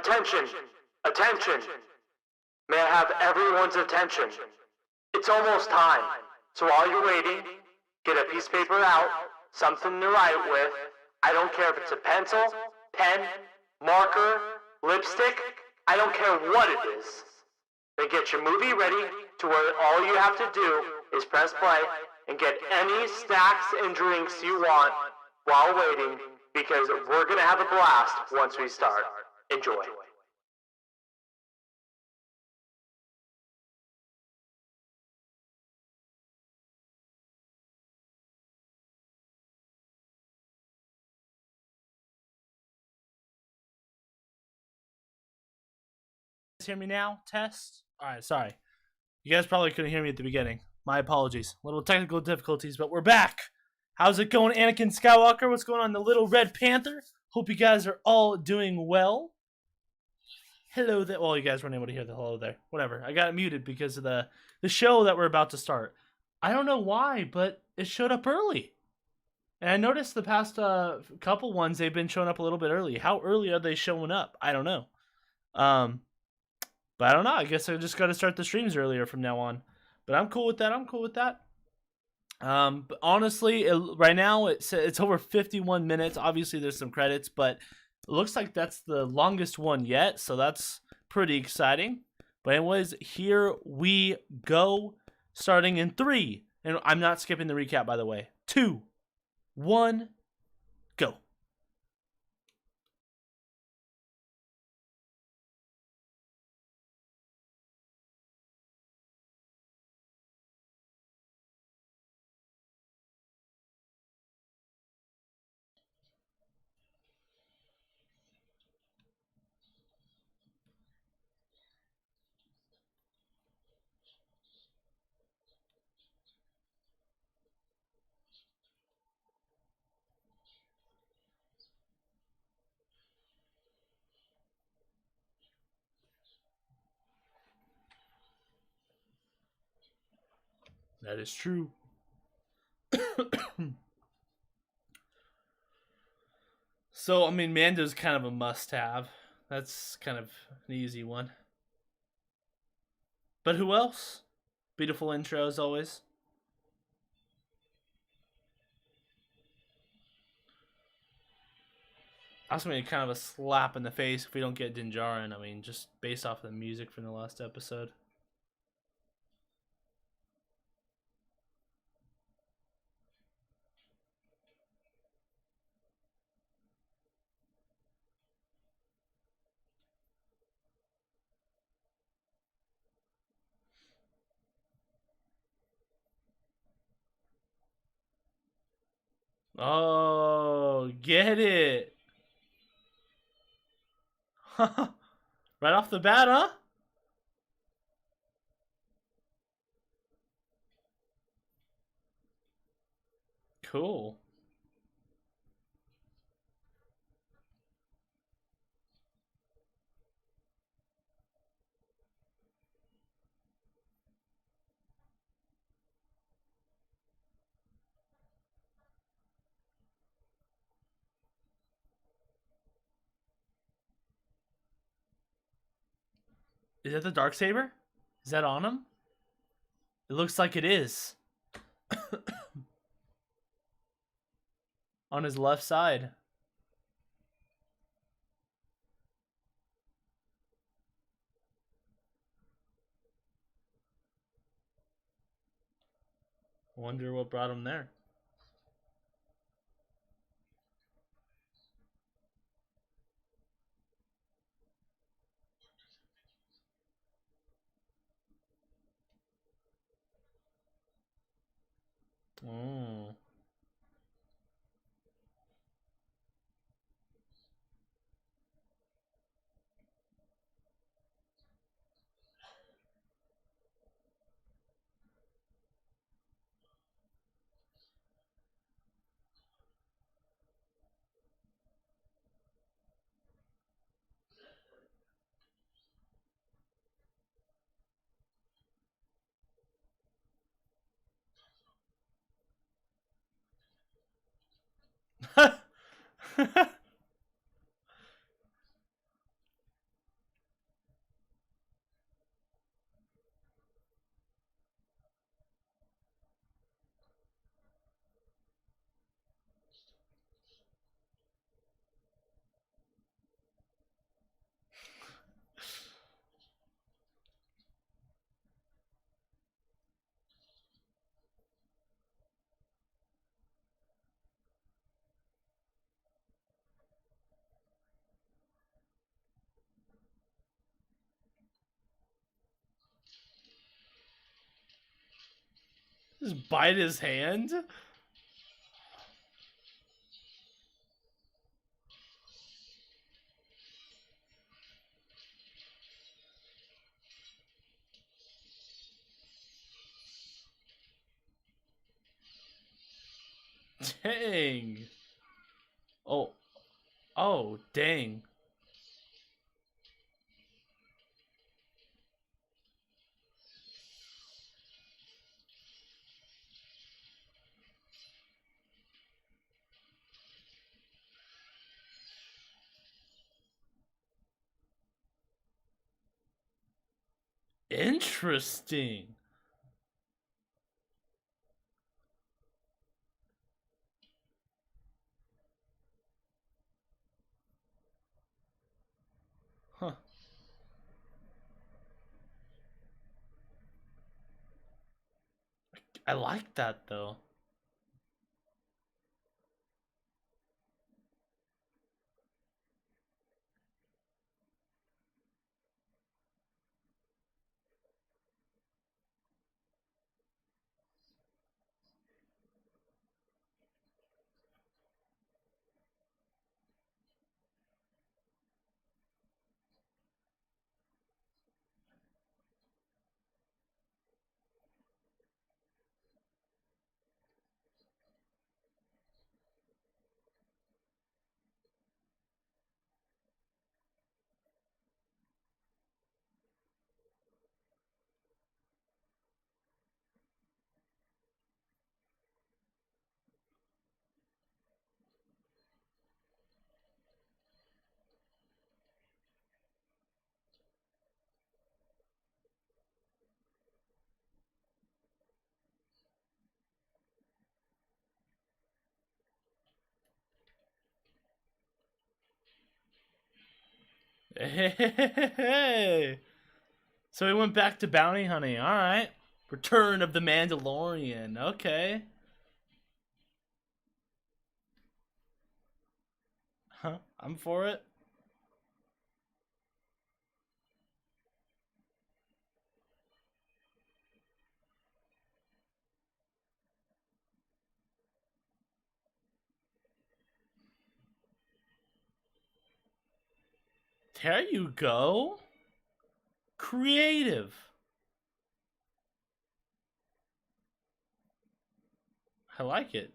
Attention! Attention! May I have everyone's attention? It's almost time. So while you're waiting, get a piece of paper out, something to write with. I don't care if it's a pencil, pen, marker, lipstick. I don't care what it is. Then get your movie ready to where all you have to do is press play and get any snacks and drinks you want while waiting, because we're going to have a blast once we start. Enjoy. Hear me now? Test? Alright, sorry. You guys probably couldn't hear me at the beginning. My apologies. Little technical difficulties, but we're back. How's it going, Anakin Skywalker? What's going on, the Little Red Panther? Hope you guys are all doing well. Hello there. Well, you guys weren't able to hear the hello there. Whatever. I got it muted because of the show that we're about to start. I don't know why, but it showed up early. And I noticed the past couple ones, they've been showing up a little bit early. How early are they showing up? I don't know. But I don't know. I guess I just got to start the streams earlier from now on. But I'm cool with that. But honestly, right now it's over 51 minutes. Obviously, there's some credits, but it looks like that's the longest one yet. So that's pretty exciting. But anyways, here we go. Starting in 3. And I'm not skipping the recap, by the way. 2, 1, go. That is true. So, I mean, Mando's kind of a must-have. That's kind of an easy one. But who else? Beautiful intro, as always. That's going to be kind of a slap in the face if we don't get Din Djarin. I mean, just based off of the music from the last episode. Oh, get it. Right off the bat, huh? Cool. Is that the Darksaber? Is that on him? It looks like it is. On his left side. Wonder what brought him there. Oh. Just bite his hand? Dang. Oh. Oh, dang. Interesting. Huh. I like that though. Hey. So he went back to bounty hunting. All right. Return of the Mandalorian. Okay. Huh. I'm for it. There you go. Creative. I like it.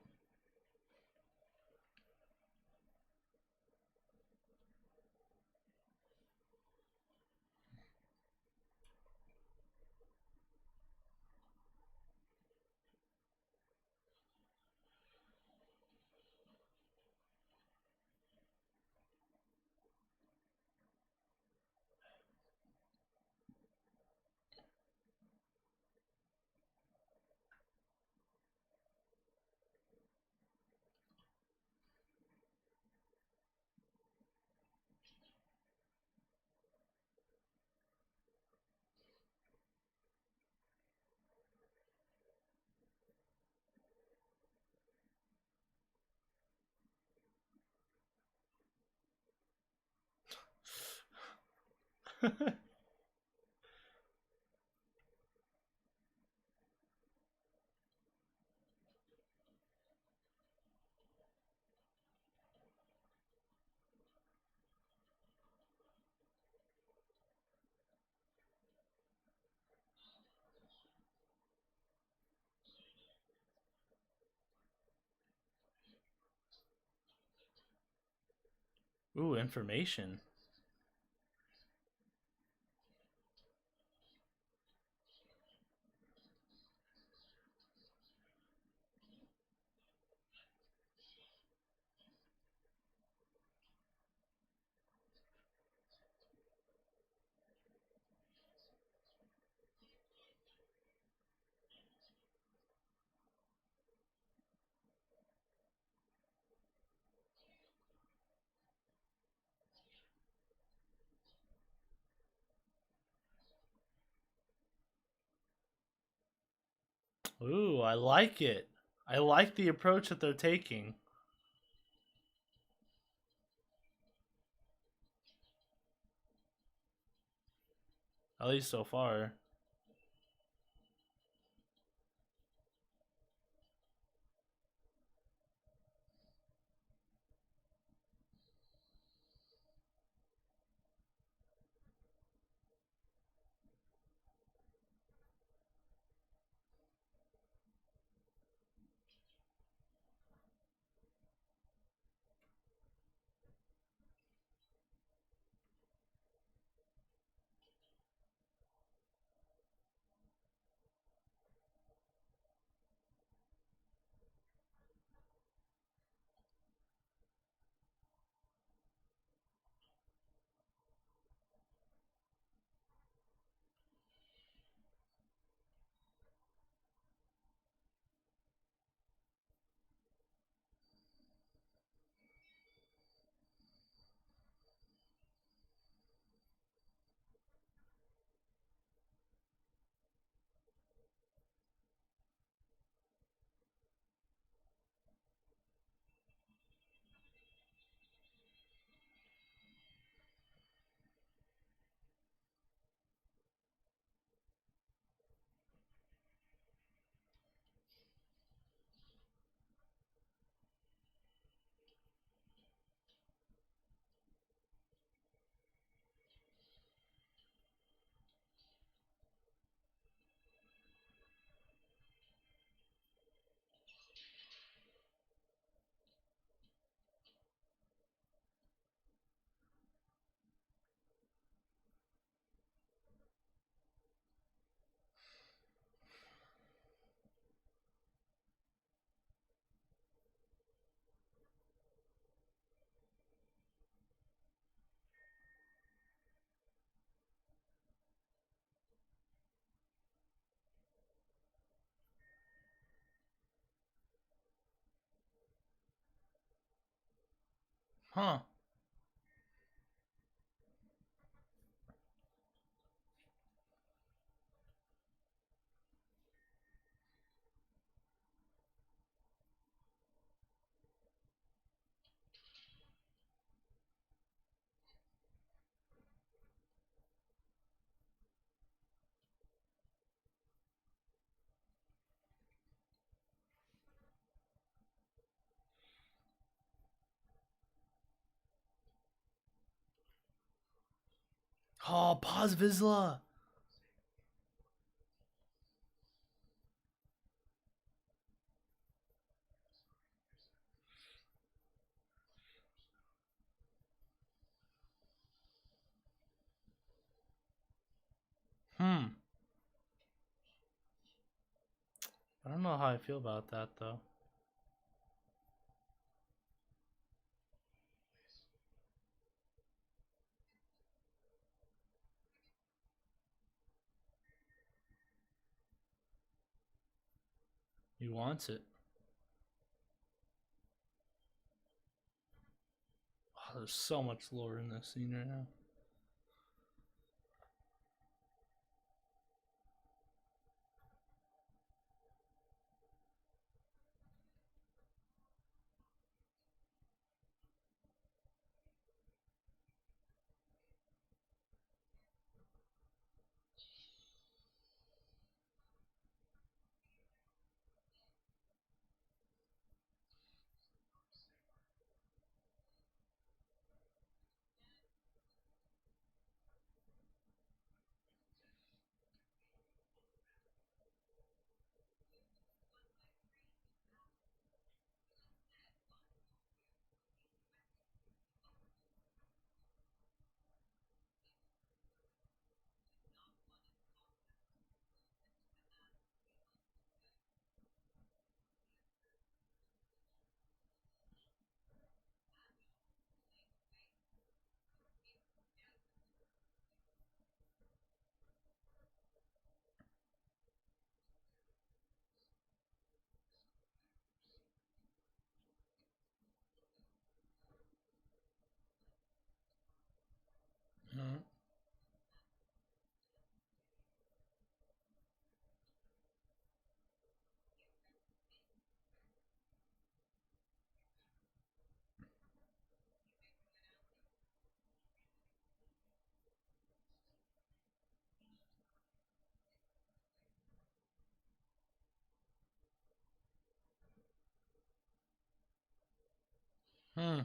Ooh, information. Ooh, I like it. I like the approach that they're taking. At least so far. Huh. Oh, Paz Vizsla. I don't know how I feel about that though. He wants it. Oh, there's so much lore in this scene right now. Mhm. Hmm.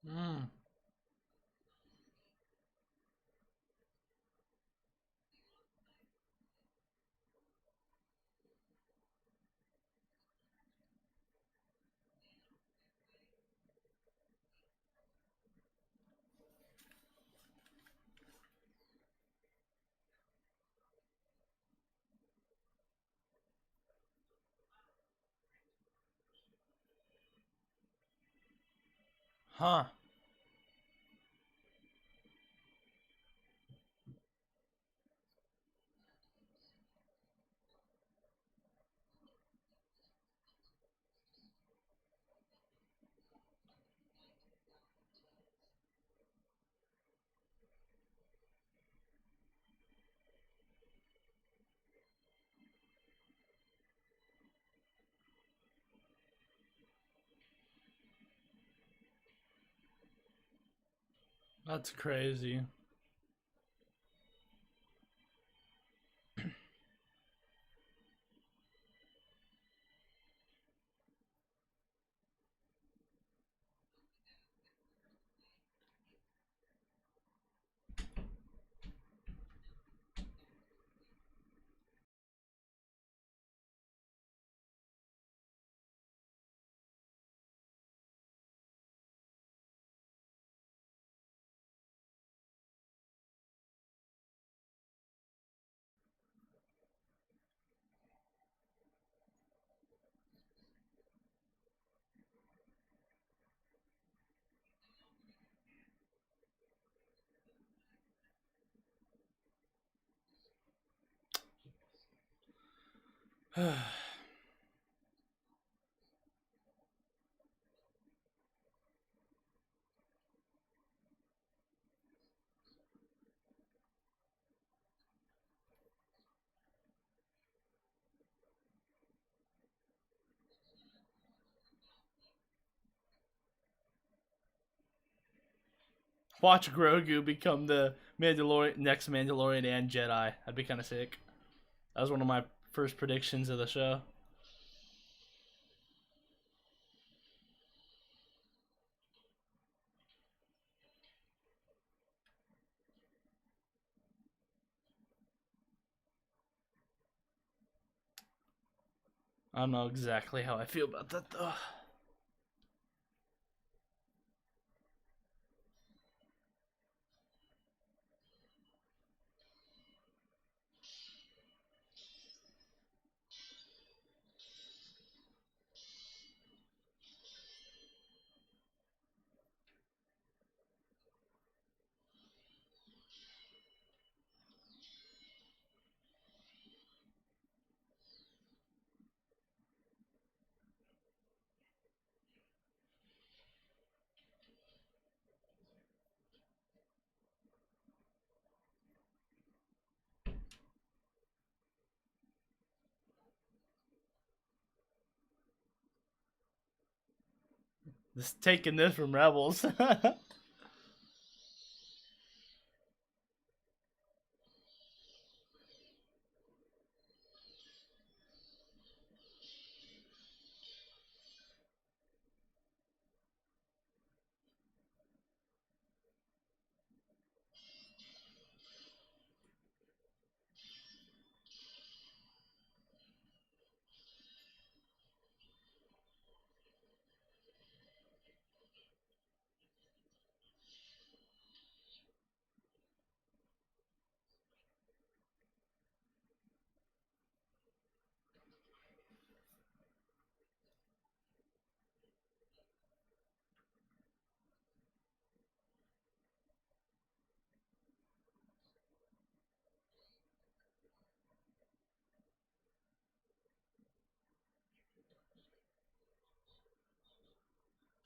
Mm. Huh. That's crazy. Watch Grogu become the next Mandalorian and Jedi. That'd be kind of sick. That was one of my first predictions of the show. I don't know exactly how I feel about that though. Just taking this from Rebels.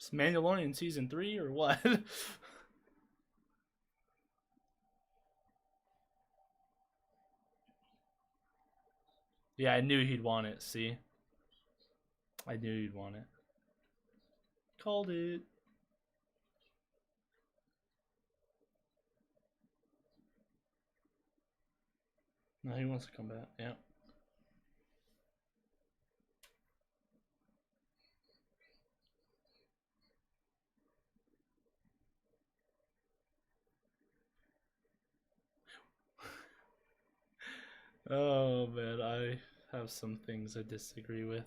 It's Mandalorian season 3 or what? Yeah, I knew he'd want it. See, I knew he'd want it. Called it. No, he wants to come back. Yeah. Oh man, I have some things I disagree with.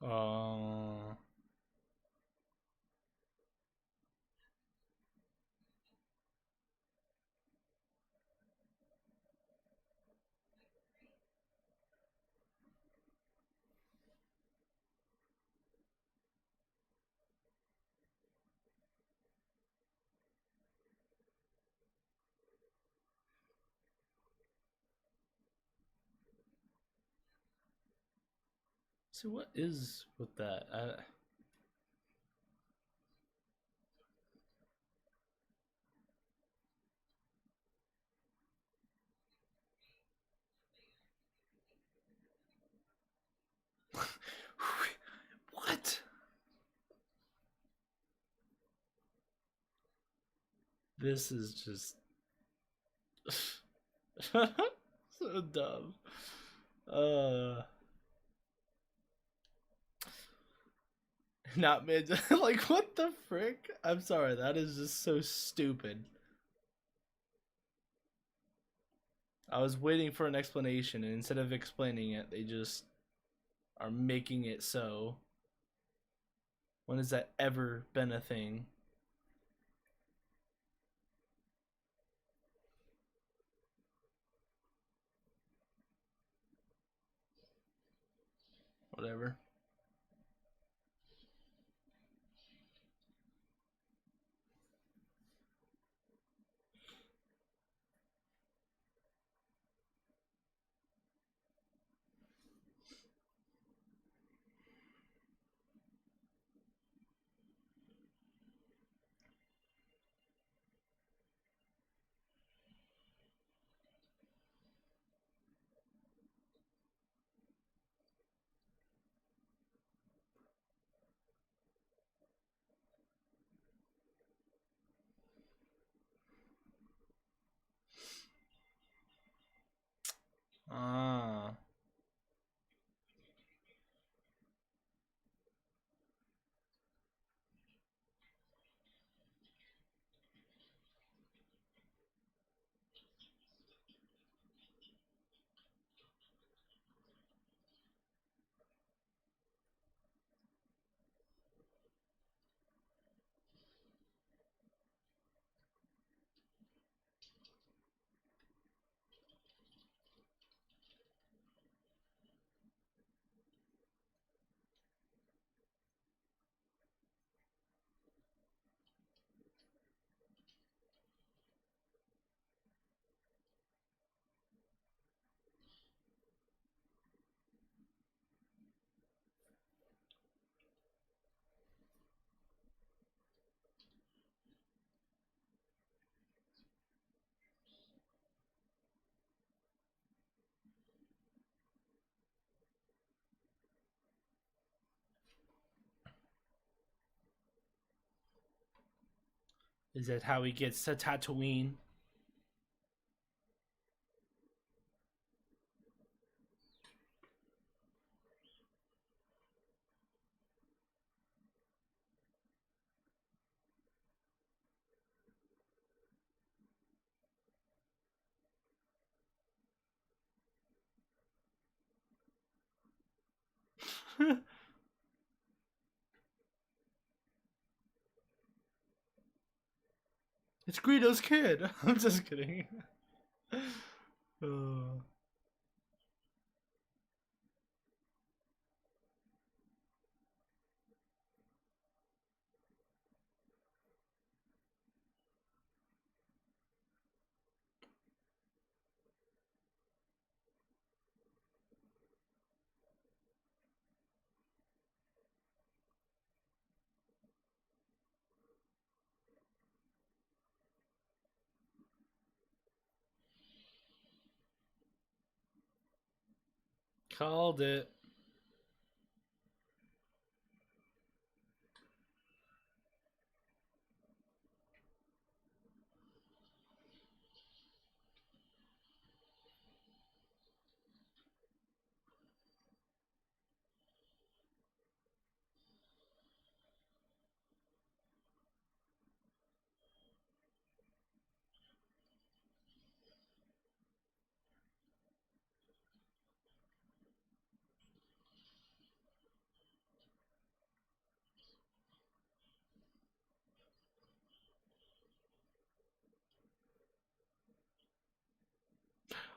Uh, so what is with that? What? This is just so dumb. Not mid. Like, what the frick? I'm sorry, that is just so stupid. I was waiting for an explanation, and instead of explaining it, they just are making it so. When has that ever been a thing? Whatever. Is that how he gets to Tatooine? It's Greedo's kid. I'm just kidding. Called it.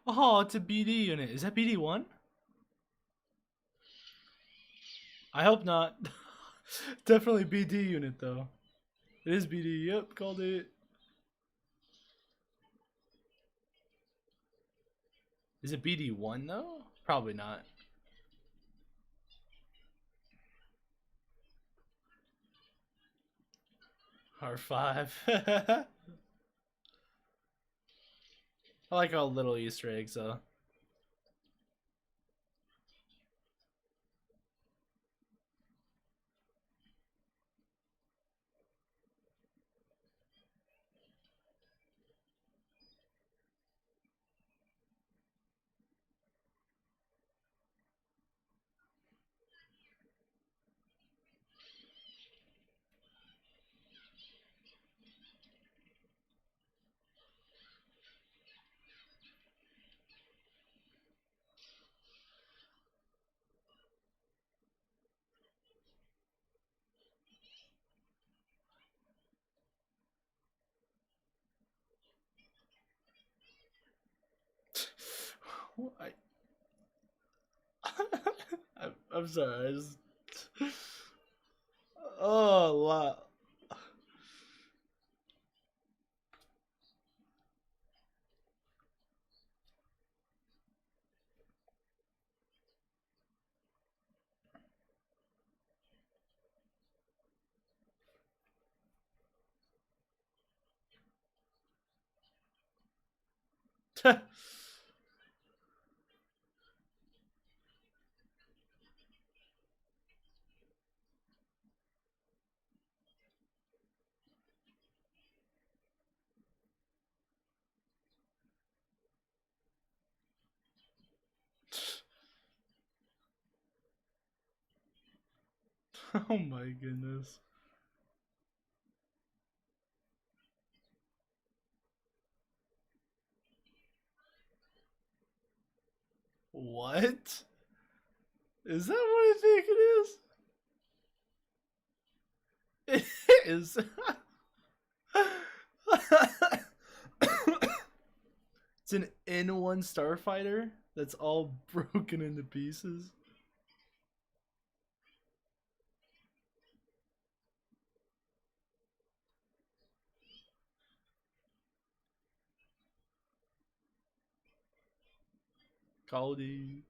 Oh, it's a BD unit. Is that BD1? I hope not. Definitely BD unit though. It is BD. Yep, called it. Is it BD1 though? Probably not. R5. I like all little Easter eggs though. I, I'm sorry. I just. Oh, wow. Oh my goodness. What? Is that what I think it is? It is. It's an N1 starfighter that's all broken into pieces. Caldy.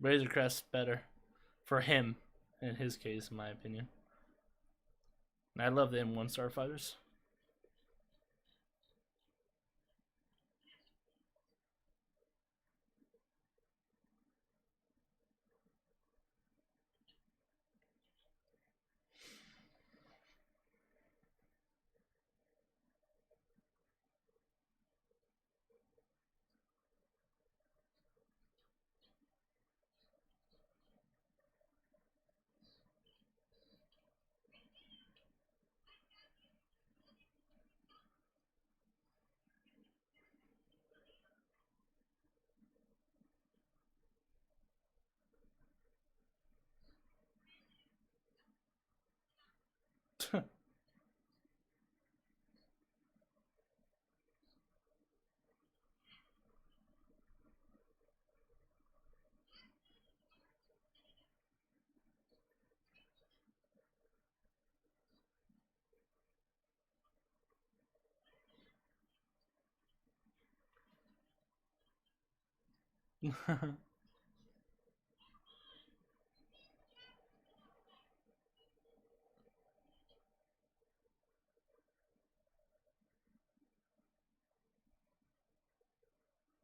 Razor Crest better for him, in his case, in my opinion. And I love the M1 Starfighters.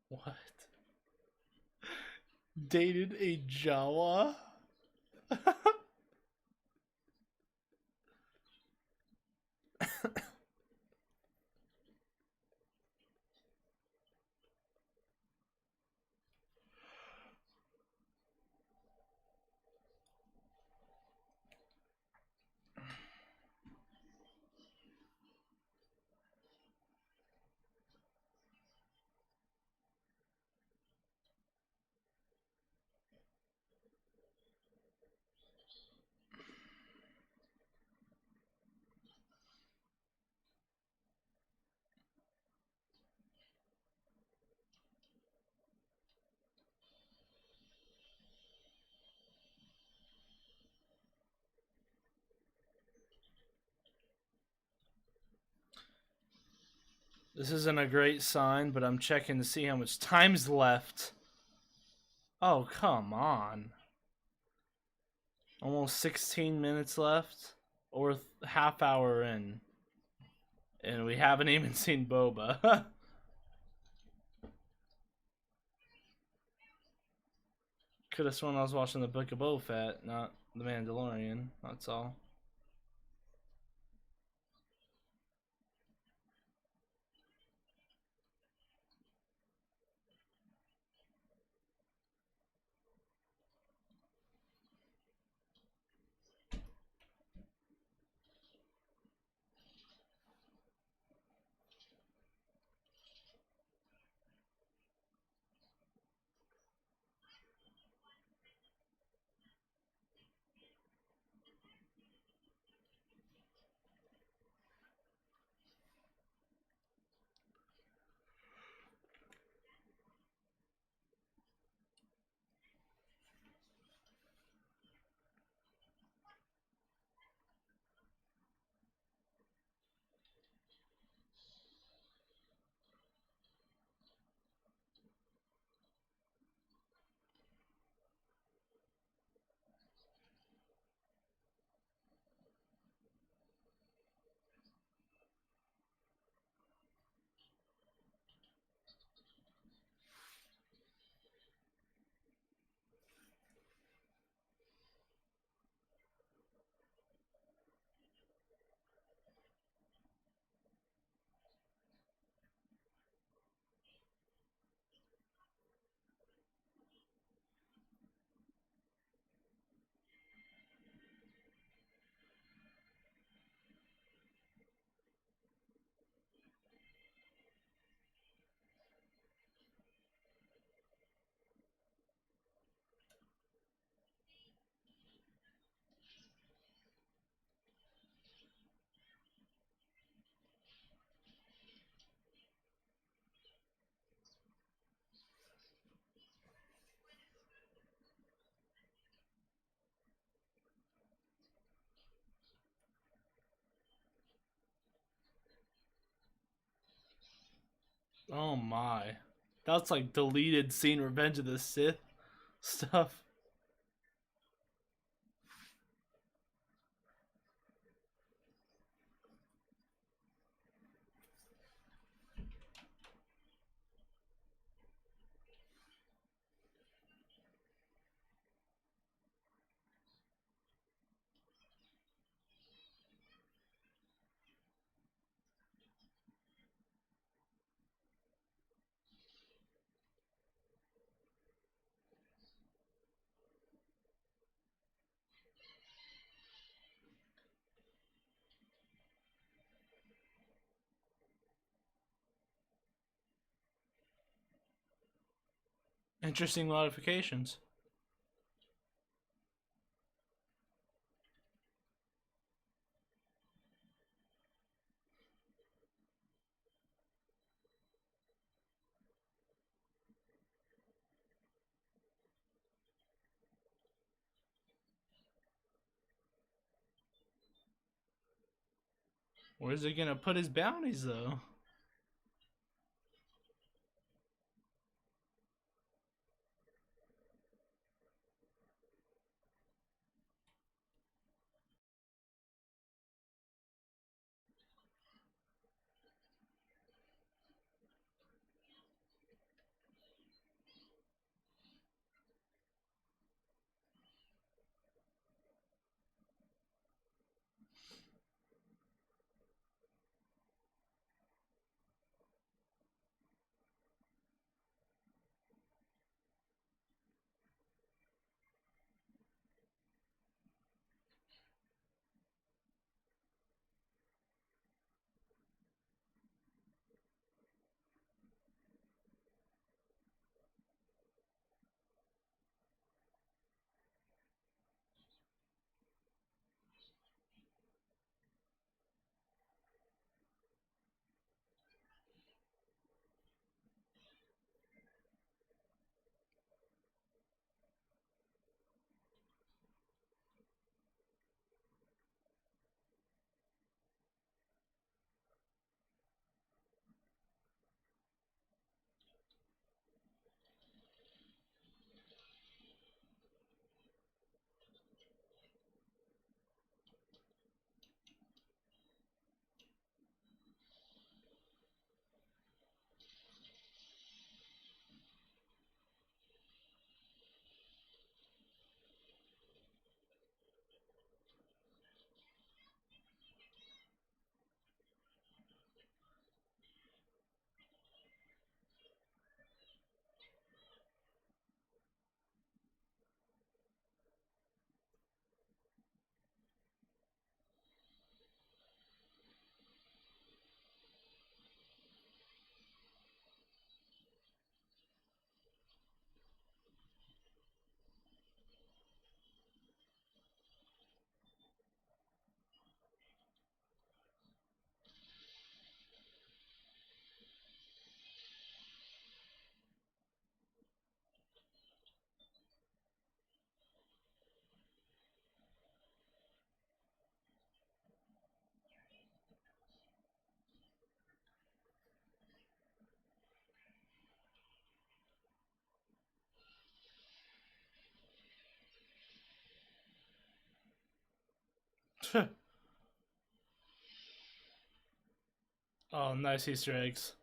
What? Dated a Jawa? This isn't a great sign, but I'm checking to see how much time's left. Oh, come on. Almost 16 minutes left, or half hour in. And we haven't even seen Boba. Could have sworn I was watching the Book of Boba Fett, not the Mandalorian. That's all. Oh my. That's like deleted scene Revenge of the Sith stuff. Interesting modifications. Where's he gonna put his bounties, though? Oh, nice Easter eggs.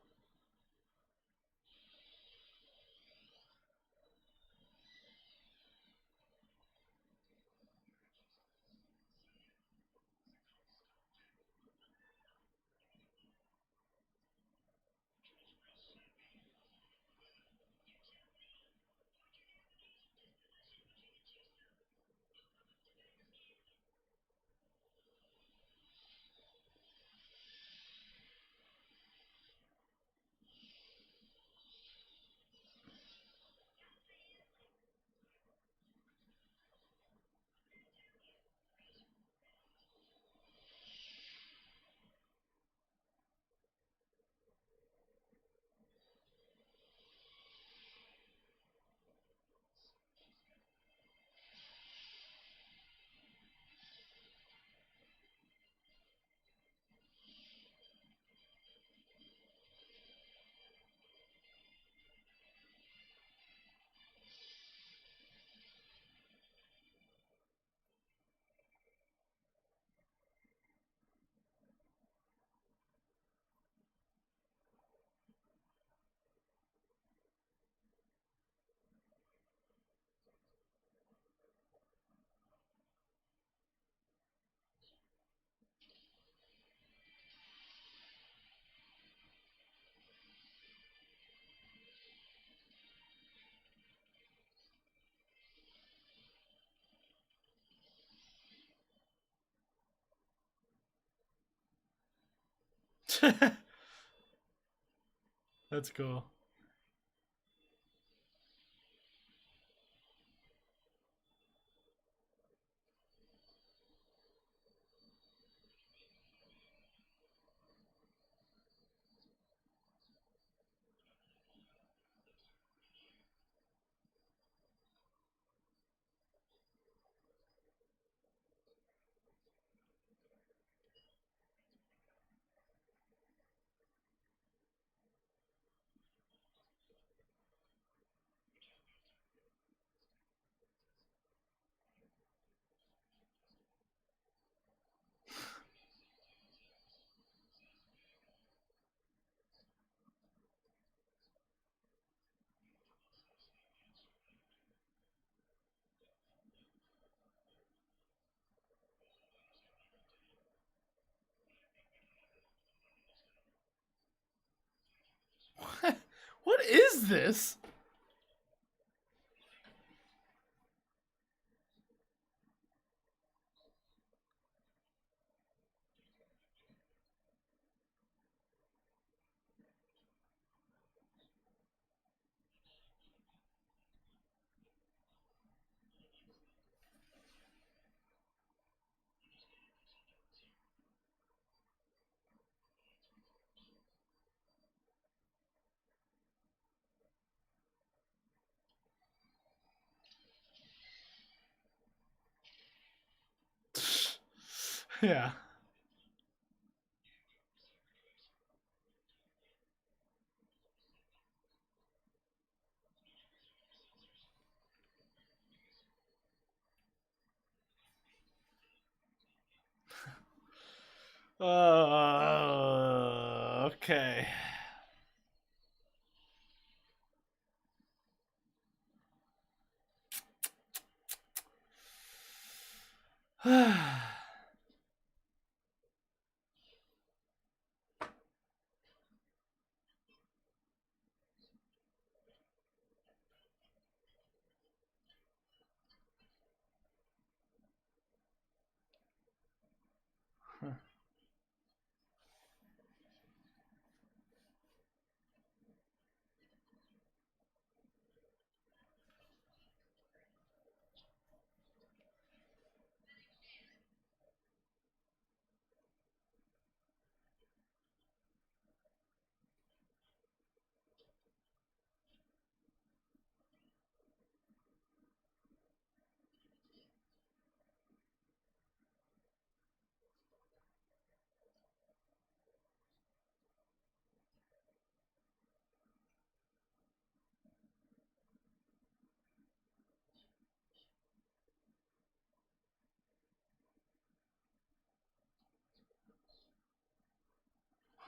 That's cool. What is this? Yeah. Okay.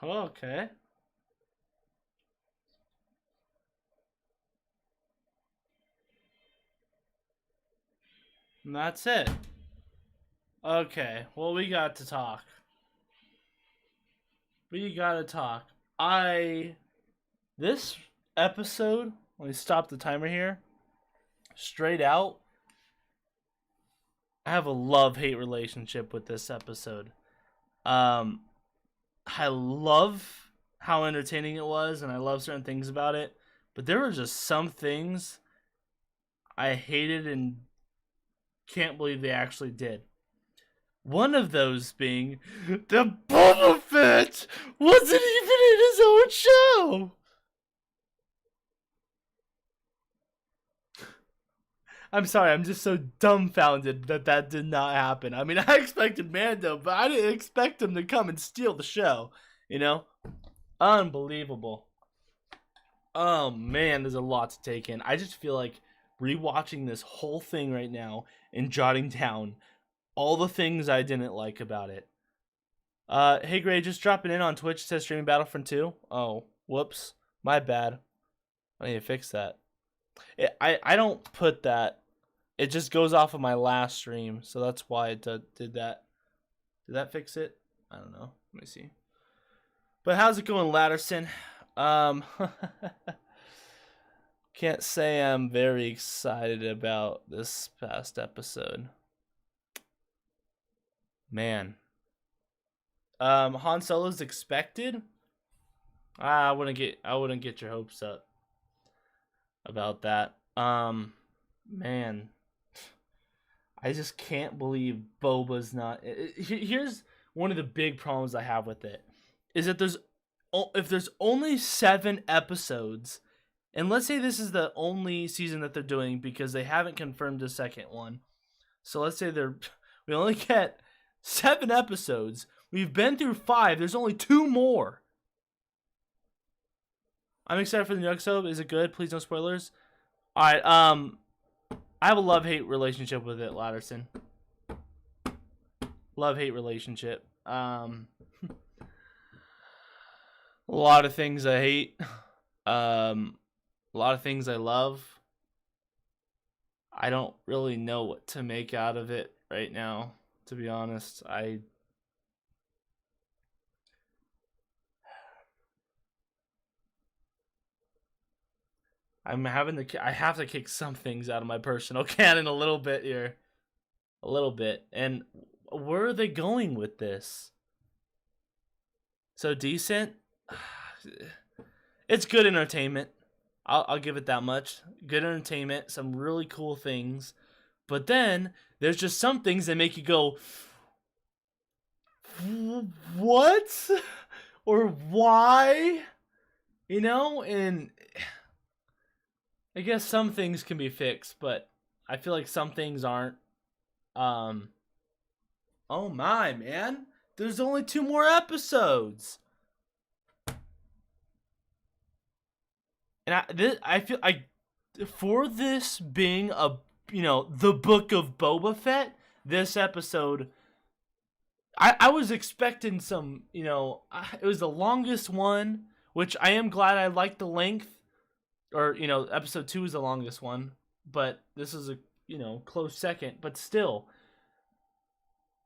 Okay. And that's it. Okay. Well, we got to talk. We gotta talk. This episode, let me stop the timer here. Straight out, I have a love-hate relationship with this episode. I love how entertaining it was, and I love certain things about it. But there were just some things I hated and can't believe they actually did. One of those being the Boba Fett wasn't even in his own show. I'm sorry, I'm just so dumbfounded that did not happen. I mean, I expected Mando, but I didn't expect him to come and steal the show. You know? Unbelievable. Oh man, there's a lot to take in. I just feel like rewatching this whole thing right now and jotting down all the things I didn't like about it. Hey Gray, just dropping in on Twitch, says streaming Battlefront 2. Oh, whoops. My bad. I need to fix that. I don't put that. It just goes off of my last stream, so that's why it did that. Did that fix it? I don't know. Let me see. But how's it going, Latterson? Can't say I'm very excited about this past episode. Man. Han Solo's expected? I wouldn't get your hopes up about that. Man. I just can't believe Boba's not. Here's one of the big problems I have with it. Is that if there's only 7 episodes, and let's say this is the only season that they're doing because they haven't confirmed the second one. So let's say we only get 7 episodes. We've been through 5. There's only 2 more. I'm excited for the new episode. Is it good? Please no spoilers. All right. I have a love-hate relationship with it, Latterson. Love-hate relationship. A lot of things I hate. A lot of things I love. I don't really know what to make out of it right now, to be honest. I have to kick some things out of my personal canon a little bit here. A little bit. And where are they going with this? So decent? It's good entertainment. I'll give it that much. Good entertainment, some really cool things. But then there's just some things that make you go, what? Or why? You know, and I guess some things can be fixed, but I feel like some things aren't. Oh my, man. There's only 2 more episodes. And I feel for this being the book of Boba Fett, this episode, I was expecting some, it was the longest one, which I am glad. I like the length, or, episode 2 is the longest one, but this is a, close second, but still,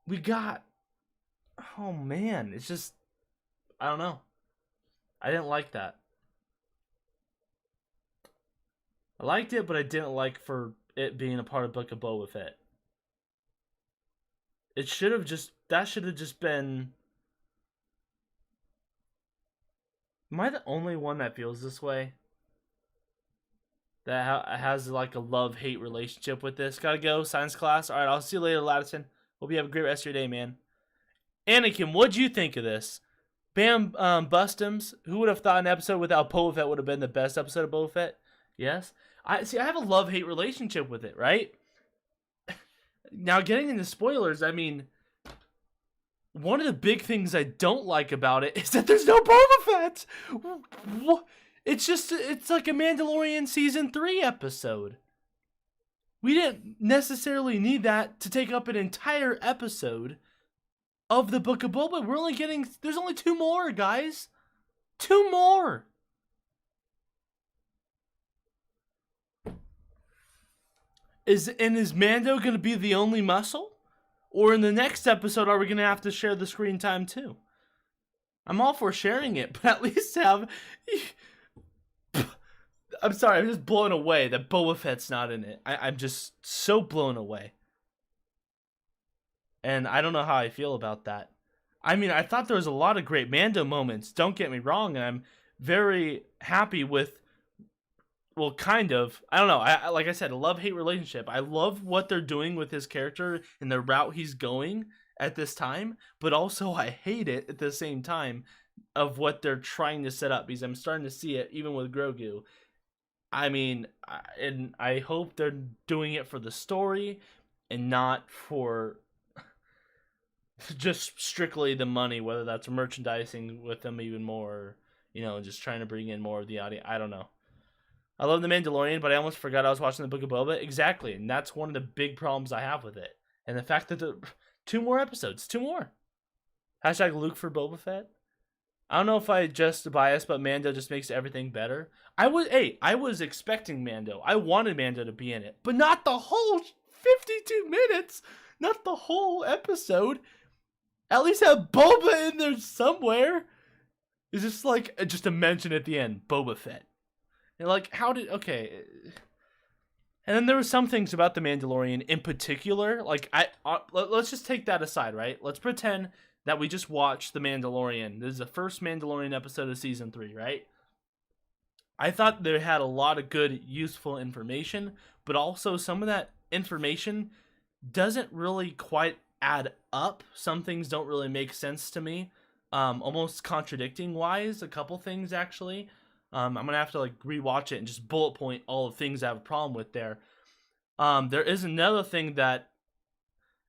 we got, oh man, it's just, I don't know. I didn't like that. I liked it, but I didn't like for it being a part of Book of Boba Fett. That should have just been... Am I the only one that feels this way? That has like a love-hate relationship with this? Gotta go, science class. Alright, I'll see you later, Ladison. Hope you have a great rest of your day, man. Anakin, what'd you think of this? Bam, Bustums. Who would have thought an episode without Boba Fett would have been the best episode of Boba Fett? Yes. I have a love-hate relationship with it, right? Now, getting into spoilers, I mean, one of the big things I don't like about it is that there's no Boba Fett. It's like a Mandalorian season 3 episode. We didn't necessarily need that to take up an entire episode of the Book of Boba. There's only 2 more, guys. 2 more. Is Mando going to be the only muscle? Or in the next episode, are we going to have to share the screen time too? I'm all for sharing it, but at least have... I'm sorry, I'm just blown away that Boba Fett's not in it. I'm just so blown away. And I don't know how I feel about that. I mean, I thought there was a lot of great Mando moments. Don't get me wrong, and I'm very happy with... Well, kind of. I don't know. Like I said, a love-hate relationship. I love what they're doing with his character and the route he's going at this time, but also I hate it at the same time of what they're trying to set up, because I'm starting to see it even with Grogu. I mean, and I hope they're doing it for the story and not for just strictly the money, whether that's merchandising with them even more, just trying to bring in more of the audience. I don't know. I love The Mandalorian, but I almost forgot I was watching the Book of Boba. Exactly, and that's one of the big problems I have with it. And the fact that the 2 more episodes, 2 more. Hashtag Luke for Boba Fett. I don't know if I just biased, but Mando just makes everything better. I was expecting Mando. I wanted Mando to be in it, but not the whole 52 minutes. Not the whole episode. At least have Boba in there somewhere. It's just a mention at the end, Boba Fett. And okay. And then there were some things about The Mandalorian in particular, let's just take that aside, right? Let's pretend that we just watched The Mandalorian. This is the first Mandalorian episode of season 3, right? I thought they had a lot of good, useful information, but also some of that information doesn't really quite add up. Some things don't really make sense to me. Almost contradicting wise, a couple things actually. I'm gonna have to rewatch it and just bullet point all the things I have a problem with there. There is another thing that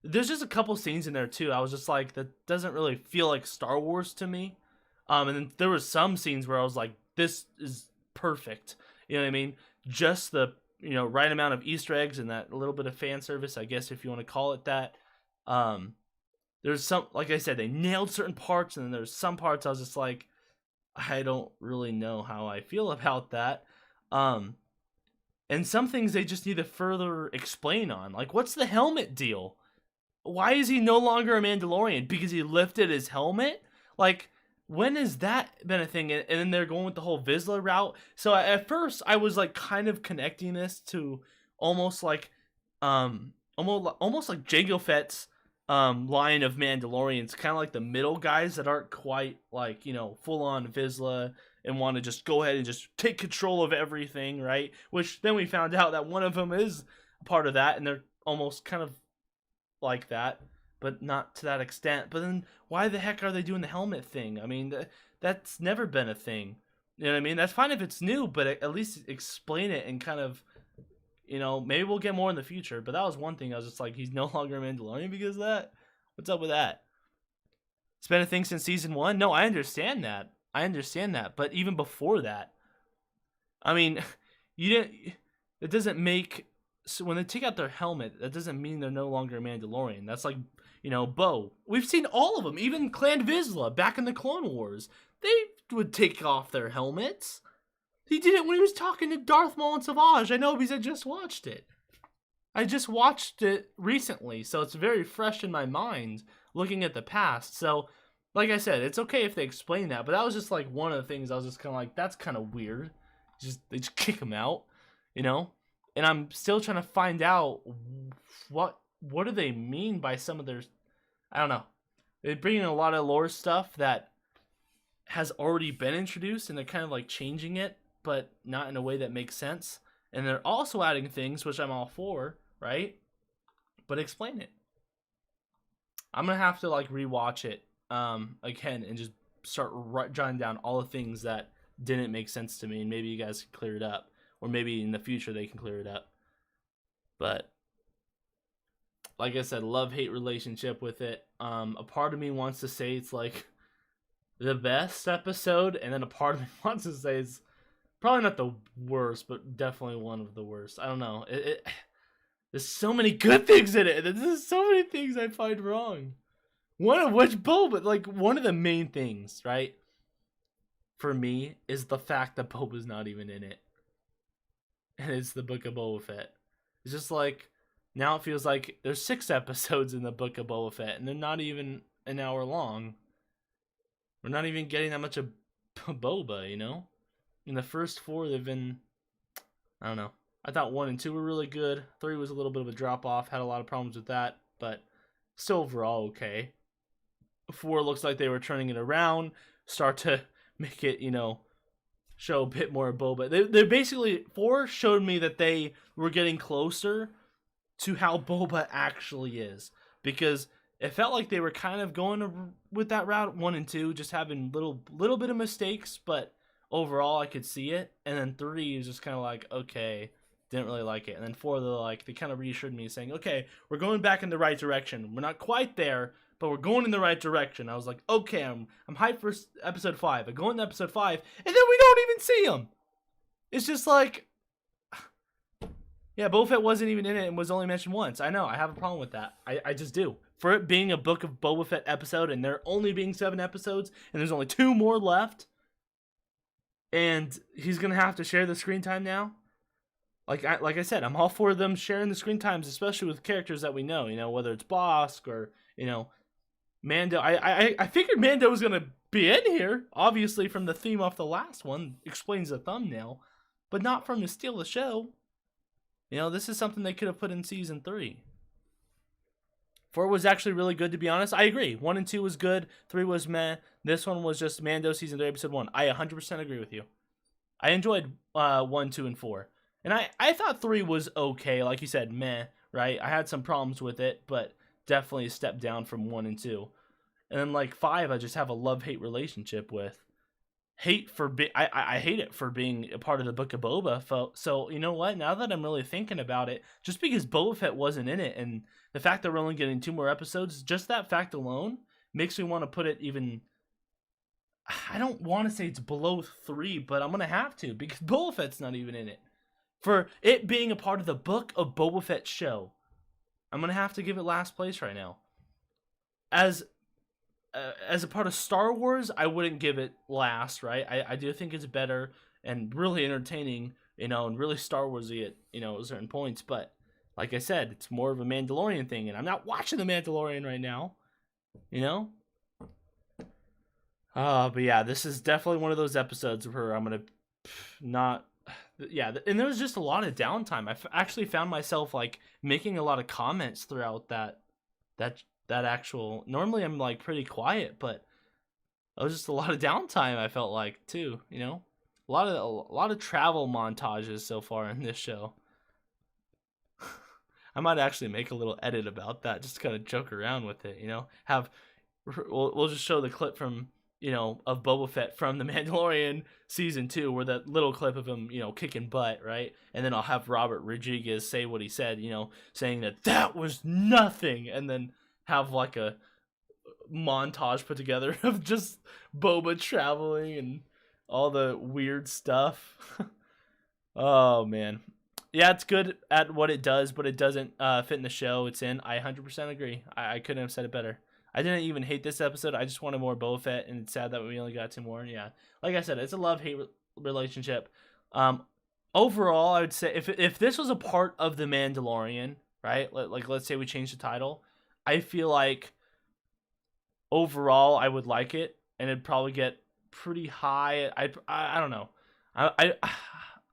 there's just a couple scenes in there too. I was just like, that doesn't really feel like Star Wars to me. And then there were some scenes where I was like, this is perfect. You know what I mean? Just the right amount of Easter eggs and that little bit of fan service, I guess, if you want to call it that. There's some, like I said, they nailed certain parts, and then there's some parts I was just like, I don't really know how I feel about that. And some things they just need to further explain on. Like, what's the helmet deal? Why is he no longer a Mandalorian? Because he lifted his helmet? Like, when has that been a thing? And then they're going with the whole Vizsla route. So at first I was like kind of connecting this to almost like almost like Jango Fett's line of Mandalorians, kind of like the middle guys that aren't quite like, you know, full on Vizsla and want to just go ahead and just take control of everything, right? Which then we found out that one of them is a part of that, and they're almost kind of like that, but not to that extent. But then why the heck are they doing the helmet thing? I mean, that's never been a thing. You know what I mean? That's fine if it's new, but at least explain it and kind of, you know, maybe we'll get more in the future. But that was one thing. I was just like, he's no longer a Mandalorian because of that? What's up with that? It's been a thing since season 1? No, I understand that. But even before that, I mean, it doesn't make, so when they take out their helmet, that doesn't mean they're no longer a Mandalorian. That's like, you know, Bo. We've seen all of them, even Clan Vizsla back in the Clone Wars. They would take off their helmets. He did it when he was talking to Darth Maul and Savage. I know because I just watched it. I just watched it recently, so it's very fresh in my mind looking at the past. So, like I said, it's okay if they explain that, but that was just like one of the things I was just kind of like, that's kind of weird. They just kick him out, you know? And I'm still trying to find out what do they mean by some of their, I don't know. They bring in a lot of lore stuff that has already been introduced, and they're kind of like changing it, but not in a way that makes sense. And they're also adding things, which I'm all for, right? But explain it. I'm going to have to like rewatch it again and just start jotting down all the things that didn't make sense to me, and maybe you guys can clear it up. Or maybe in the future they can clear it up. But like I said, love-hate relationship with it. A part of me wants to say it's like the best episode, and then a part of me wants to say it's probably not the worst, but definitely one of the worst. I don't know. There's so many good things in it, and there's so many things I find wrong. One of which Boba, like one of the main things, right? For me, is the fact that Boba's not even in it. And it's the Book of Boba Fett. It's just like, now it feels like there's 6 episodes in the Book of Boba Fett, and they're not even an hour long. We're not even getting that much of Boba, you know? In the first 4, they've been, I don't know. I thought 1 and 2 were really good. 3 was a little bit of a drop-off. Had a lot of problems with that, but still overall okay. 4 looks like they were turning it around, start to make it, you know, show a bit more of Boba. They basically, 4 showed me that they were getting closer to how Boba actually is, because it felt like they were kind of going with that route. 1 and 2 just having little bit of mistakes, but overall I could see it. And then 3 is just kind of like, okay, didn't really like it. And then 4, they kind of reassured me, saying, okay, we're going back in the right direction. We're not quite there, but we're going in the right direction. I was like, okay, I'm hyped for episode 5. I go into episode 5, and then we don't even see him. It's just like, yeah, Boba Fett wasn't even in it and was only mentioned once. I know, I have a problem with that. I just do. For it being a Book of Boba Fett episode, and there only being 7 episodes, and there's only 2 more left, and he's going to have to share the screen time now. Like I said, I'm all for them sharing the screen times, especially with characters that we know, you know, whether it's Bosk or, you know, Mando. I figured Mando was going to be in here, obviously from the theme off the last one, explains the thumbnail, but not from to steal the show. You know, this is something they could have put in season 3. 4 was actually really good, to be honest. I agree. 1 and 2 was good. 3 was meh. This one was just Mando season 3, episode 1. I 100% agree with you. I enjoyed 1, 2, and 4. And I thought 3 was okay. Like you said, meh, right? I had some problems with it, but definitely a step down from 1 and 2. And then, like, 5, I just have a love-hate relationship with. I hate it for being a part of the Book of Boba. So, you know what? Now that I'm really thinking about it, just because Boba Fett wasn't in it, and the fact that we're only getting 2 more episodes, just that fact alone makes me want to put it even... I don't want to say it's below 3, but I'm going to have to, because Boba Fett's not even in it. For it being a part of the Book of Boba Fett show, I'm going to have to give it last place right now. As a part of Star Wars, I wouldn't give it last, right? I do think it's better and really entertaining, you know, and really Star Warsy at, you know, certain points. But like I said, it's more of a Mandalorian thing, and I'm not watching The Mandalorian right now, you know? But yeah, this is definitely one of those episodes where I'm gonna not. Yeah, and there was just a lot of downtime. Actually found myself like making a lot of comments throughout that that actual. Normally I'm like pretty quiet, but it was just a lot of downtime. I felt like too. You know, a lot of travel montages so far in this show. I might actually make a little edit about that, just kind of joke around with it. You know, have we'll just show the clip from of Boba Fett from the Mandalorian season 2, where that little clip of him kicking butt, right? And then I'll have Robert Rodriguez say what he said, saying that was nothing, and then have like a montage put together of just Boba traveling and all the weird stuff. Oh man. Yeah, it's good at what it does, but it doesn't fit in the show it's in. I 100% agree. I couldn't have said it better. I didn't even hate this episode. I just wanted more Boba Fett, and it's sad that we only got 2 more. Yeah, like I said, it's a love-hate relationship. Overall, I would say if this was a part of the Mandalorian, right? Like let's say we change the title, I feel like overall I would like it, and it'd probably get pretty high. I don't know. I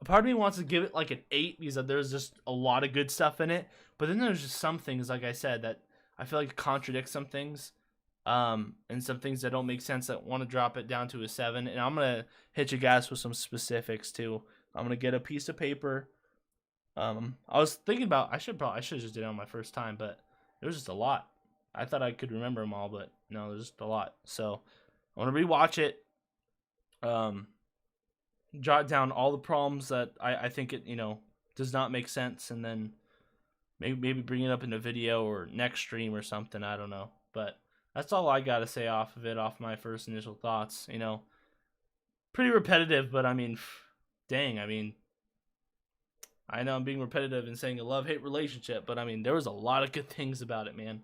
part of me wants to give it like an 8 because there's just a lot of good stuff in it, but then there's just some things, like I said, that I feel like contradict some things, and some things that don't make sense, that want to drop it down to a 7. And I'm gonna hit you guys with some specifics too. I'm gonna get a piece of paper. I was thinking about I should have just did it on my first time, but it was just a lot. I thought I could remember them all, but no, there's just a lot. So I want to rewatch it. Jot down all the problems that I think it does not make sense, and then maybe bring it up in a video or next stream or something. I don't know, but that's all I gotta say off of it, off my first initial thoughts. Pretty repetitive, but I mean, dang, I mean, I know I'm being repetitive and saying a love-hate relationship, but I mean, there was a lot of good things about it, man.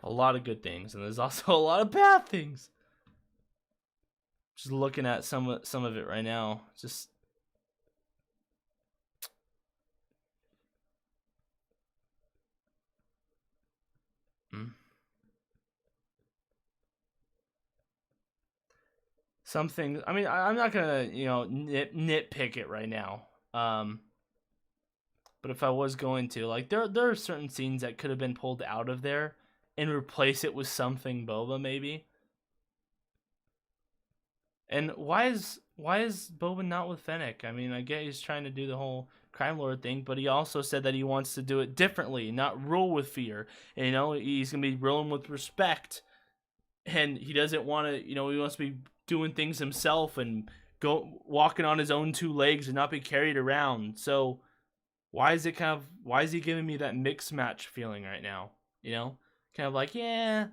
A lot of good things, and there's also a lot of bad things. Just looking at some of it right now, just some things. I mean, I'm not gonna nitpick it right now. But if I was going to, like, there are certain scenes that could have been pulled out of there and replace it with something Boba maybe. And why is Boba not with Fennec? I mean, I get he's trying to do the whole crime lord thing, but he also said that he wants to do it differently, not rule with fear. And, he's gonna be ruling with respect, and he doesn't want to. He wants to be doing things himself and go walking on his own 2 legs and not be carried around. So why is he giving me that mix match feeling right now? Kind of like, yeah.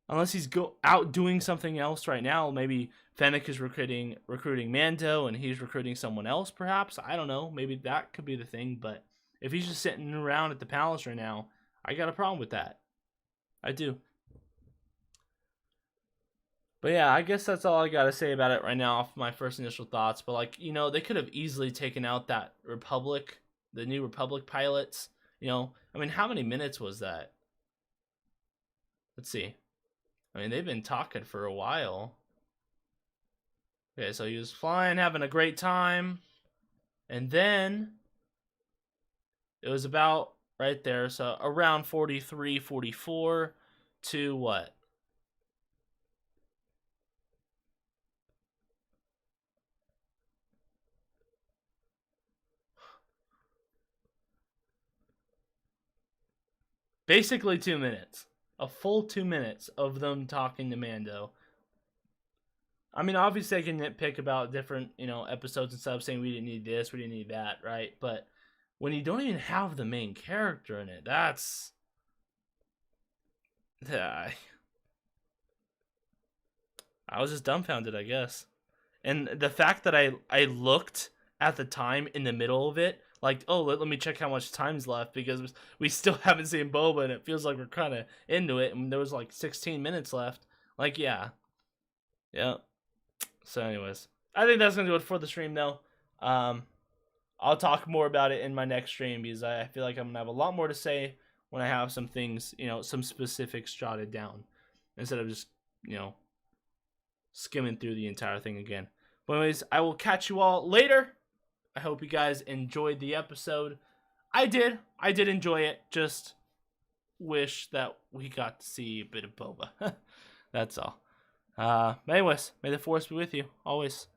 Unless he's out doing something else right now, maybe Fennec is recruiting Mando and he's recruiting someone else, perhaps. I don't know. Maybe that could be the thing. But if he's just sitting around at the palace right now, I got a problem with that. I do. But yeah, I guess that's all I got to say about it right now off my first initial thoughts. But like, they could have easily taken out that the new Republic pilots. I mean, how many minutes was that? Let's see. I mean, they've been talking for a while. Okay, so he was flying, having a great time. And then it was about right there. So around 43, 44 to what? Basically 2 minutes. A full 2 minutes of them talking to Mando. I mean, obviously I can nitpick about different, episodes and stuff, saying we didn't need this, we didn't need that, right? But when you don't even have the main character in it, that's... I was just dumbfounded, I guess. And the fact that I looked at the time in the middle of it, like, oh, let me check how much time's left, because we still haven't seen Boba, and it feels like we're kind of into it, and there was like 16 minutes left. Like, yeah. So anyways, I think that's going to do it for the stream, though. I'll talk more about it in my next stream, because I feel like I'm going to have a lot more to say when I have some things, some specifics jotted down, instead of just, skimming through the entire thing again. But anyways, I will catch you all later. I hope you guys enjoyed the episode. I did enjoy it. Just wish that we got to see a bit of Boba. That's all. Anyways, may the Force be with you always.